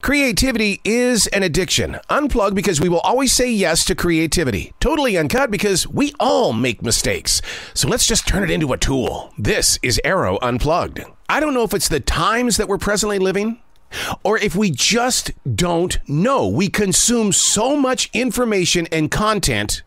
Creativity is an addiction. Unplugged because we will always say yes to creativity. Totally Uncut because we all make mistakes. So let's just turn it into a tool. This is Arroe Unplugged. I don't know if it's the times that we're presently living or if we just don't know. We consume so much information and content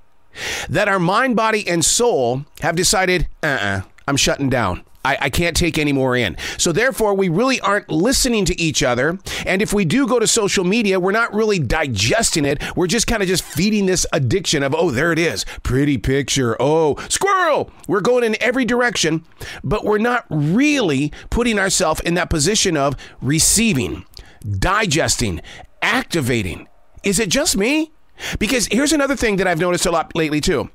that our mind, body, and soul have decided, I'm shutting down. I can't take any more in. So therefore, we really aren't listening to each other. And if we do go to social media, we're not really digesting it. We're just kind of just feeding this addiction of, oh, there it is. Pretty picture. Oh, squirrel. We're going in every direction, but we're not really putting ourselves in that position of receiving, digesting, activating. Is it just me? Because here's another thing that I've noticed a lot lately too.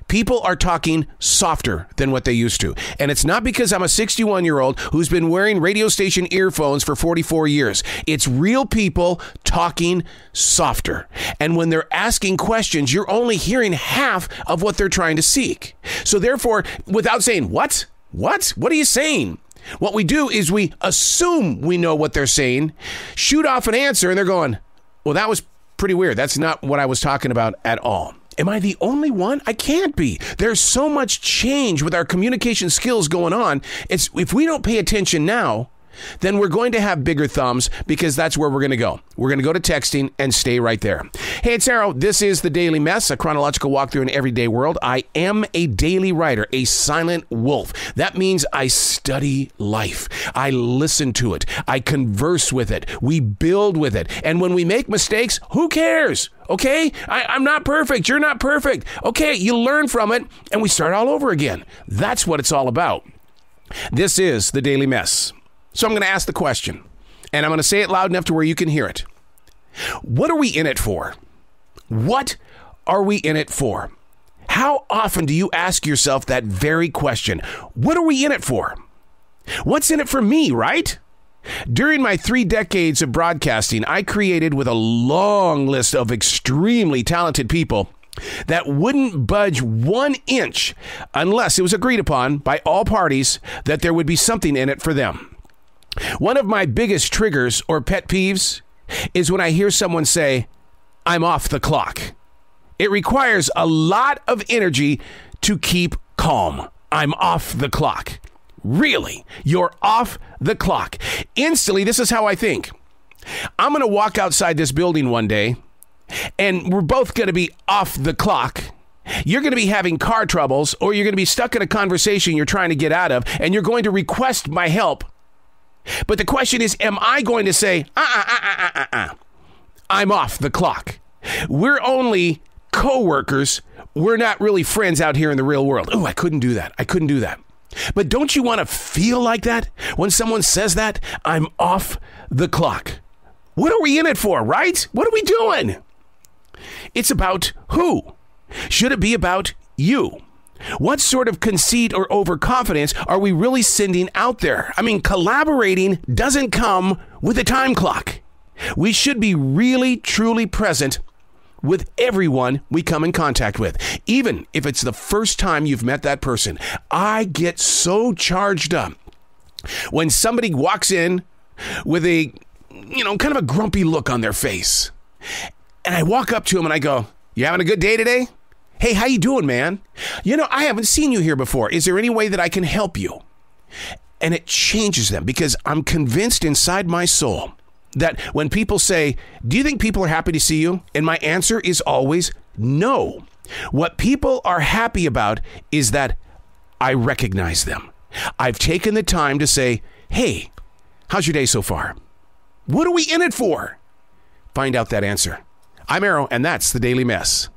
People are talking softer than what they used to. And it's not because I'm a 61-year-old who's been wearing radio station earphones for 44 years. It's real people talking softer. And when they're asking questions, you're only hearing half of what they're trying to seek. So therefore, without saying, what? What are you saying? What we do is we assume we know what they're saying, shoot off an answer, and they're going, well, that was pretty weird. That's not what I was talking about at all. Am I the only one? I can't be. There's so much change with our communication skills going on. If we don't pay attention now, then we're going to have bigger thumbs because that's where we're going to go. We're going to go to texting and stay right there. Hey, it's Arroe. This is The Daily Mess, a chronological walk through an everyday world. I am a daily writer, a silent wolf. That means I study life. I listen to it. I converse with it. We build with it. And when we make mistakes, who cares? Okay? I'm not perfect. You're not perfect. Okay, you learn from it and we start all over again. That's what it's all about. This is The Daily Mess. So I'm going to ask the question, and I'm going to say it loud enough to where you can hear it. What are we in it for? What are we in it for? How often do you ask yourself that very question? What are we in it for? What's in it for me, right? During my 3 decades of broadcasting, I created with a long list of extremely talented people that wouldn't budge 1 inch unless it was agreed upon by all parties that there would be something in it for them. One of my biggest triggers or pet peeves is when I hear someone say, I'm off the clock. It requires a lot of energy to keep calm. I'm off the clock. Really? You're off the clock. Instantly, this is how I think. I'm going to walk outside this building one day, and we're both going to be off the clock. You're going to be having car troubles, or you're going to be stuck in a conversation you're trying to get out of, and you're going to request my help. But the question is, am I going to say, I'm off the clock? We're only co-workers. We're not really friends out here in the real world. Oh, I couldn't do that. But don't you want to feel like that when someone says that? I'm off the clock. What are we in it for, right? What are we doing? It's about who? Should it be about you? What sort of conceit or overconfidence are we really sending out there? I mean, collaborating doesn't come with a time clock. We should be really, truly present with everyone we come in contact with, even if it's the first time you've met that person. I get so charged up when somebody walks in with a, kind of a grumpy look on their face. And I walk up to them and I go, you having a good day today? Hey, how you doing, man? I haven't seen you here before. Is there any way that I can help you? And it changes them because I'm convinced inside my soul that when people say, do you think people are happy to see you? And my answer is always no. What people are happy about is that I recognize them. I've taken the time to say, hey, how's your day so far? What are we in it for? Find out that answer. I'm Arroe, and that's The Daily Mess.